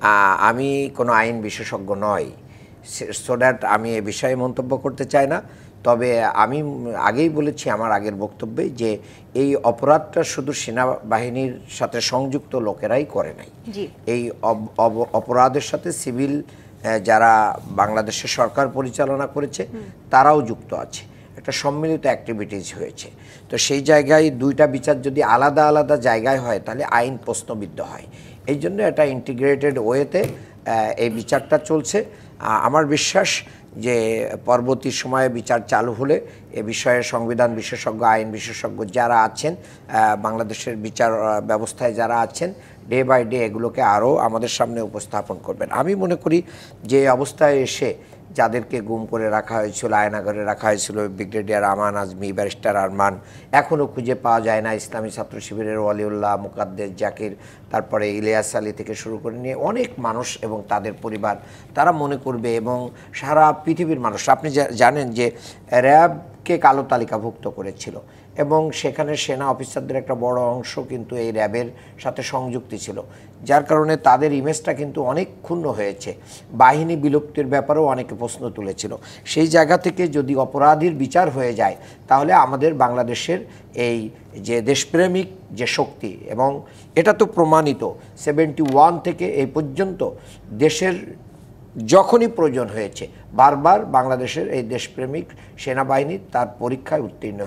আমি কোনো আইন বিশেষজ্ঞ নই, সো দ্যাট আমি এ বিষয়ে মন্তব্য করতে চাই না। তবে আমি আগেই বলেছি আমার আগের বক্তব্যে যে এই অপরাধটা শুধু সেনাবাহিনীর সাথে সংযুক্ত লোকেরাই করে নাই। জি। এই অপরাধের সাথে সিভিল যারা বাংলাদেশের সরকার পরিচালনা করেছে তারাও যুক্ত আছে, একটা সম্মিলিত অ্যাক্টিভিটিস হয়েছে। তো সেই জায়গায় দুইটা বিচার যদি আলাদা আলাদা জায়গায় হয় তাহলে আইন প্রশ্নবিদ্ধ হয়। এই জন্য এটা ইন্টিগ্রেটেড ওয়েতে এই বিচারটা চলছে। আমার বিশ্বাস যে পরবর্তী সময়ে বিচার চালু হলে এ বিষয়ে সংবিধান বিশেষজ্ঞ, আইন বিশেষজ্ঞ যারা আছেন, বাংলাদেশের বিচার ব্যবস্থায় যারা আছেন, ডে বাই ডে এগুলোকে আরও আমাদের সামনে উপস্থাপন করবেন। আমি মনে করি যে অবস্থায় এসে যাদেরকে গুম করে রাখা হয়েছিল, আয়নাঘরে রাখা হয়েছিল, ব্রিগেডিয়ার আমান আজমি, ব্যারিস্টার আরমান, এখনও খুঁজে পাওয়া যায় না, ইসলামী ছাত্র শিবিরের ওয়ালিউল্লাহ, মুকাদ্দেস জাকির, তারপরে ইলিয়াস আলী থেকে শুরু করে নিয়ে অনেক মানুষ এবং তাদের পরিবার, তারা মনে করবে এবং সারা পৃথিবীর মানুষ। আপনি জানেন যে র্যাবকে কালো তালিকাভুক্ত করেছিল এবং সেখানে সেনা অফিসারদের একটা বড় অংশ কিন্তু এই র্যাবের সাথে সংযুক্তি ছিল, যার কারণে তাদের ইমেজটা কিন্তু অনেক ক্ষুণ্ণ হয়েছে। বাহিনী বিলুপ্তির ব্যাপারেও অনেকে প্রশ্ন তুলেছিল। সেই জায়গা থেকে যদি অপরাধীর বিচার হয়ে যায় তাহলে আমাদের বাংলাদেশের এই যে দেশপ্রেমিক যে শক্তি, এবং এটা তো প্রমাণিত 71 থেকে এই পর্যন্ত দেশের যখনই প্রয়োজন হয়েছে বারবার বাংলাদেশের এই দেশপ্রেমিক সেনাবাহিনী তার পরীক্ষায় উত্তীর্ণ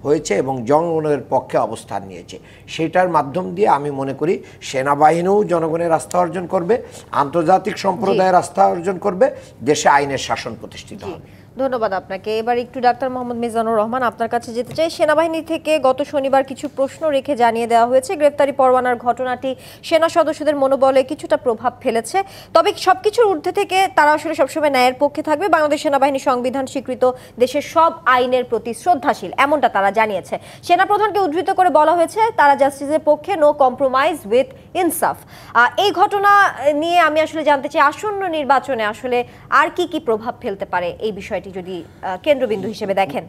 হয়েছে এবং জনগণের পক্ষে অবস্থান নিয়েছে। সেটার মাধ্যম দিয়ে আমি মনে করি সেনাবাহিনীও জনগণের আস্থা অর্জন করবে, আন্তর্জাতিক সম্প্রদায়ের আস্থা অর্জন করবে, দেশে আইনের শাসন প্রতিষ্ঠিত হবে। ধন্যবাদ আপনাকে। এবার একটু ডাক্তার মোহাম্মদ মিজানুর রহমান আপনার কাছে যেতে চাই। সেনাবাহিনী থেকে গত শনিবার কিছু প্রশ্ন রেখে জানিয়ে দেওয়া হয়েছে গ্রেফতারি পরোয়ানার ঘটনাটি সেনা সদস্যদের মনোবলে কিছুটা প্রভাব ফেলেছে, তবে সবকিছুর ঊর্ধ্বে থেকে তারা আসলে সবসময় ন্যায়ের পক্ষে থাকবে, বাংলাদেশ সেনাবাহিনী সংবিধান স্বীকৃত দেশের সব আইনের প্রতি শ্রদ্ধাশীল, এমনটা তারা জানিয়েছে। সেনাপ্রধানকে উদ্ধৃত করে বলা হয়েছে তারা জাস্টিসের পক্ষে, নো কম্প্রোমাইজ উইথ ইনসাফ। এই ঘটনা নিয়ে আমি আসলে জানতে চাই আসন্ন নির্বাচনে আসলে আর কি কি প্রভাব ফেলতে পারে, এই বিষয়টি যদি কেন্দ্রবিন্দু হিসেবে দেখেন।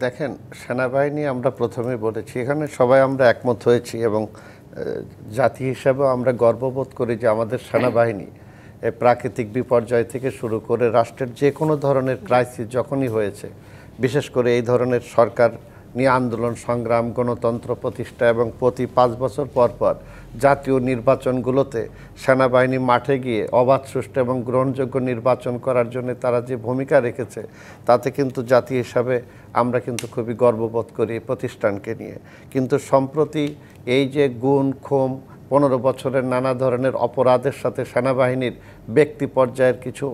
দেখেন, সেনাবাহিনী আমরা প্রথমে বলেছি, এখানে সবাই আমরা একমত হয়েছি এবং জাতি হিসাবেও আমরা গর্ববোধ করি যে আমাদের সেনাবাহিনী প্রাকৃতিক বিপর্যয় থেকে শুরু করে রাষ্ট্রের যে কোনো ধরনের ক্রাইসিস যখনই হয়েছে, বিশেষ করে এই ধরনের সরকার নিয়ে আন্দোলন সংগ্রাম, গণতন্ত্র প্রতিষ্ঠা এবং প্রতি 5 বছর পর পর জাতীয় নির্বাচনগুলোতে সেনাবাহিনী মাঠে গিয়ে অবাধ, সুষ্ঠু এবং গ্রহণযোগ্য নির্বাচন করার জন্য তারা যে ভূমিকা রেখেছে তাতে কিন্তু জাতি হিসাবে আমরা কিন্তু খুবই গর্ববোধ করি এই প্রতিষ্ঠানকে নিয়ে। কিন্তু সম্প্রতি এই যে গুণ, খুন, 15 বছরের নানা ধরনের অপরাধের সাথে সেনাবাহিনীর ব্যক্তি পর্যায়ের কিছু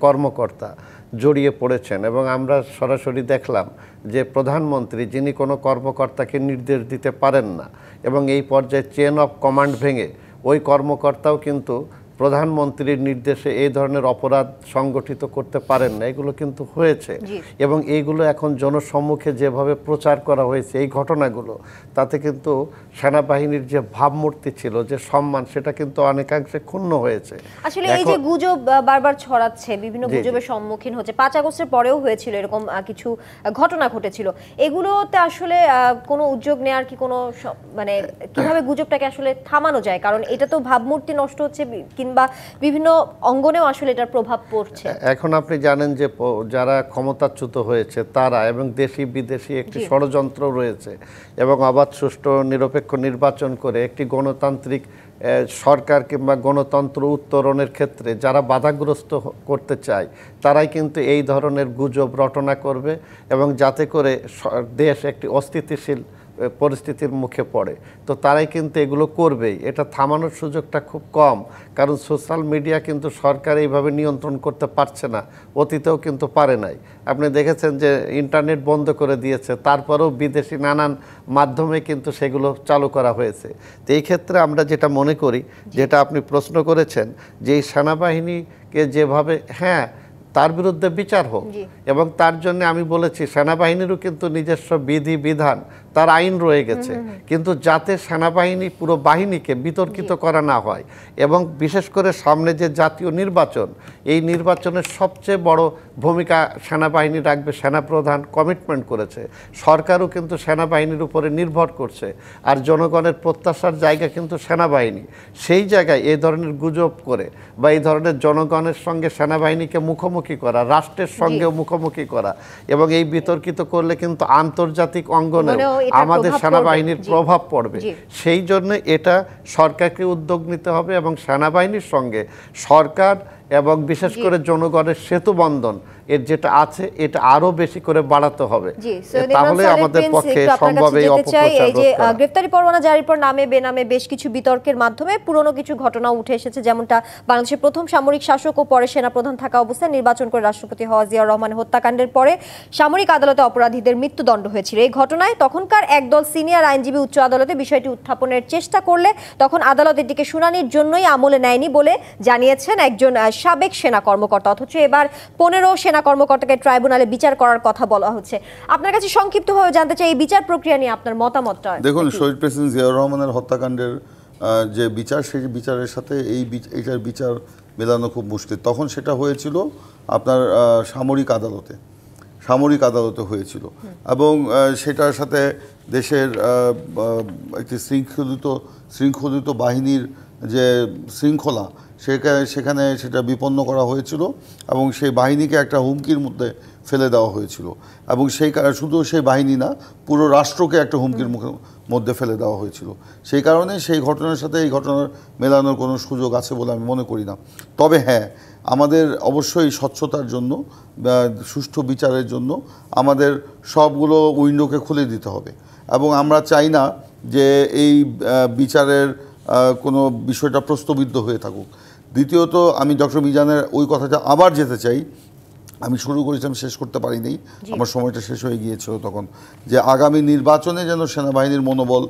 কর্মকর্তা জড়িয়ে পড়েছেন এবং আমরা সরাসরি দেখলাম যে প্রধানমন্ত্রী, যিনি কোনো কর্মকর্তাকে নির্দেশ দিতে পারেন না এবং এই পর্যায়ে চেন অফ কমান্ড ভেঙে ওই কর্মকর্তাও কিন্তু প্রধানমন্ত্রীর নির্দেশে এই ধরনের অপরাধ সংগঠিত করতে পারেন না, এগুলো কিন্তু হয়েছে এবং এইগুলো এখন জনসম্মুখে যেভাবে প্রচার করা হয়েছে এই ঘটনাগুলো, তাতে কিন্তু সেনাবাহিনীর যে ভাবমূর্তি ছিল, যে সম্মান, সেটা কিন্তু অনেকাংশে ক্ষুণ্ণ হয়েছে। আসলে এই যে গুজব বারবার ছড়াচ্ছে, বিভিন্ন গুজবের সম্মুখীন হচ্ছে, 5 আগস্টের পরেও হয়েছিল এরকম কিছু ঘটনা ঘটেছিল, এগুলোতে আসলে কোনো উদ্যোগ নেওয়ার কি কোনো কিভাবে গুজবটাকে আসলে থামানো যায়? কারণ এটা তো ভাবমূর্তি নষ্ট হচ্ছে কিংবা বিভিন্ন অঙ্গনেও আসলে এটার প্রভাব পড়ছে। এখন আপনি জানেন যে যারা ক্ষমতাচ্যুত হয়েছে তারা এবং দেশি বিদেশি একটি ষড়যন্ত্র রয়েছে এবং অবাধ, সুষ্ঠু, নিরপেক্ষ নির্বাচন করে একটি গণতান্ত্রিক সরকার কিংবা গণতন্ত্র উত্তরণের ক্ষেত্রে যারা বাধাগ্রস্ত করতে চায় তারাই কিন্তু এই ধরনের গুজব রটনা করবে এবং যাতে করে দেশ একটি অস্থিতিশীল পরিস্থিতির মুখে পড়ে, তো তারাই কিন্তু এগুলো করবেই। এটা থামানোর সুযোগটা খুব কম, কারণ সোশ্যাল মিডিয়া কিন্তু সরকার এইভাবে নিয়ন্ত্রণ করতে পারছে না, অতীতেও কিন্তু পারে নাই। আপনি দেখেছেন যে ইন্টারনেট বন্ধ করে দিয়েছে, তারপরেও বিদেশি নানান মাধ্যমে কিন্তু সেগুলো চালু করা হয়েছে। তো এই ক্ষেত্রে আমরা যেটা মনে করি, যেটা আপনি প্রশ্ন করেছেন, যে এই সেনাবাহিনীকে যেভাবে, হ্যাঁ, তার বিরুদ্ধে বিচার হোক এবং তার জন্য আমি বলেছি সেনাবাহিনীরও কিন্তু নিজস্ব বিধি বিধান তার আইন রয়ে গেছে, কিন্তু যাতে সেনাবাহিনী পুরো বাহিনীকে বিতর্কিত করা না হয়, এবং বিশেষ করে সামনে যে জাতীয় নির্বাচন, এই নির্বাচনের সবচেয়ে বড় ভূমিকা সেনাবাহিনী রাখবে। সেনাপ্রধান কমিটমেন্ট করেছে, সরকারও কিন্তু সেনাবাহিনীর উপরে নির্ভর করছে, আর জনগণের প্রত্যাশার জায়গা কিন্তু সেনাবাহিনী। সেই জায়গায় এই ধরনের গুজব করে বা এই ধরনের জনগণের সঙ্গে সেনাবাহিনীকে মুখোমুখি করা, রাষ্ট্রের সঙ্গেও মুখোমুখি করা, এবং এই বিতর্কিত করলে কিন্তু আন্তর্জাতিক অঙ্গনে আমাদের সেনাবাহিনীর প্রভাব পড়বে। সেই জন্য এটা সরকারকে উদ্যোগ নিতে হবে, এবং সেনাবাহিনীর সঙ্গে সরকার এবং বিশেষ করে জনগণের সেতু বন্ধন এর যেটা আছে এটা আরো বেশি করে বাড়াতে হবে, তাহলে আমাদের পক্ষে সম্ভব এই অপপ্রচার রোধ করা। গ্রেফতারি পরোয়ানা জারির পর নামে বেনামে বেশ কিছু বিতর্কের মাধ্যমে পুরনো কিছু ঘটনা উঠে এসেছে, যেমনটা বাংলাদেশের প্রথম সামরিক শাসক ও পরে সেনাপ্রধান থাকা অবস্থায় নির্বাচন করে রাষ্ট্রপতি হওয়া জিয়াউর রহমানের হত্যাকাণ্ডের পরে সামরিক আদালতে অপরাধীদের মৃত্যুদণ্ড হয়েছিল। এই ঘটনায় তখনকার একদল সিনিয়র আইনজীবী উচ্চ আদালতে বিষয়টি উত্থাপনের চেষ্টা করলে তখন আদালত এটিকে শুনানির জন্যই আমলে নেয়নি বলে জানিয়েছেন একজন সাবেক সেনা কর্মকর্তা। অথচ এবার 15 সেনা কর্মকর্তাকে ট্রাইব্যুনালে বিচার করার কথা বলা হচ্ছে। আপনার কাছে সংক্ষিপ্তভাবে জানতে চাই এই বিচার প্রক্রিয়া নিয়ে আপনার মতামতটা। দেখুন, শহীদ প্রেসিডেন্ট জিয়াউর রহমানের হত্যাকাণ্ডের যে বিচার, সেই বিচারের সাথে এইটার বিচার মেলানো খুব মুশকিল। তখন সেটা হয়েছিল আপনার সামরিক আদালতে হয়েছিল, এবং সেটার সাথে দেশের একটি শৃঙ্খলিত বাহিনীর যে শৃঙ্খলা সেখানে সেটা বিপন্ন করা হয়েছিল, এবং সেই বাহিনীকে একটা হুমকির মধ্যে ফেলে দেওয়া হয়েছিল, এবং শুধু সেই বাহিনী না, পুরো রাষ্ট্রকে একটা হুমকির মধ্যে ফেলে দেওয়া হয়েছিল। সেই কারণে সেই ঘটনার সাথে এই ঘটনার মেলানোর কোনো সুযোগ আছে বলে আমি মনে করি না। তবে হ্যাঁ, আমাদের অবশ্যই স্বচ্ছতার জন্য, সুষ্ঠু বিচারের জন্য আমাদের সবগুলো উইন্ডোকে খুলে দিতে হবে, এবং আমরা চাই না যে এই বিচারের কোনো বিষয়টা প্রশ্নবিদ্ধ হয়ে থাকুক। দ্বিতীয়ত, আমি ডক্টর মিজানের ওই কথাটা আবার যেতে চাই। আমি শুরু করেছিলাম, শেষ করতে পারিনি, আমার সময়টা শেষ হয়ে গিয়েছিল তখন, যে আগামী নির্বাচনে যেন সেনাবাহিনীর মনোবল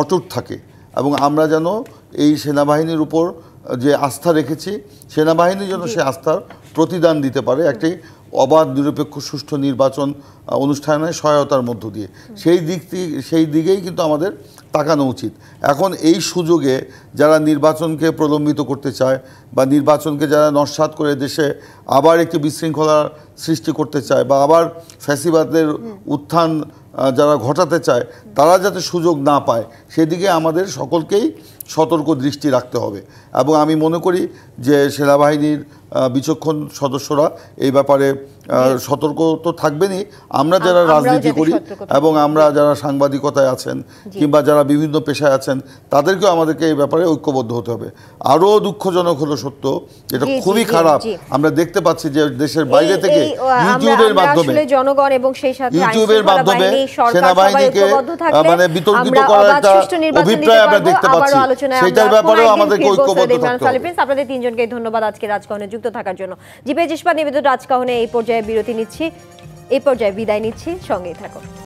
অটুট থাকে, এবং আমরা যেন এই সেনাবাহিনীর উপর যে আস্থা রেখেছি, সেনাবাহিনী যেন সে আস্থার প্রতিদান দিতে পারে একটি অবাধ, নিরপেক্ষ, সুষ্ঠু নির্বাচন অনুষ্ঠানের সহায়তার মধ্য দিয়ে। সেই দিকেই কিন্তু আমাদের তাকানো উচিত। এখন এই সুযোগে যারা নির্বাচনকে প্রলম্বিত করতে চায়, বা নির্বাচনকে যারা নস্যাৎ করে দেশে আবার একটি বিশৃঙ্খলার সৃষ্টি করতে চায়, বা আবার ফ্যাসিবাদের উত্থান যারা ঘটাতে চায়, তারা যাতে সুযোগ না পায় সেদিকে আমাদের সকলকেই সতর্ক দৃষ্টি রাখতে হবে। এবং আমি মনে করি যে সেনাবাহিনীর বিচক্ষণ সদস্যরা এই ব্যাপারে সতর্ক তো থাকবেনই, আমরা যারা রাজনীতি করি এবং আমরা যারা সাংবাদিকতায় আছেন কিংবা যারা বিভিন্ন পেশায় আছেন, তাদেরকেও আমাদেরকে এই ব্যাপারে ঐক্যবদ্ধ হতে হবে। আরও দুঃখজনক হলো সত্য, যেটা খুবই খারাপ, আমরা দেখতে পাচ্ছি যে দেশের বাইরে থেকে ইউটিউবের মাধ্যমে সেনাবাহিনীকে মানে বিতর্কিত করার একটা অভিপ্রায় আমরা দেখতে পাচ্ছি। সেটার ব্যাপারেও আমাদেরকে ঐক্যবদ্ধ থাকতে হবে। আপনাদের তিনজনকে ধন্যবাদ আজকে রাজকাহনে যুক্ত থাকার জন্য। জিপিএইচ ইস্পাত নিবেদিত রাজকাহনে এই পর্যায়ে বিরতি নিচ্ছি, এই পর্যায়ে বিদায় নিচ্ছি, সঙ্গেই থাকুন।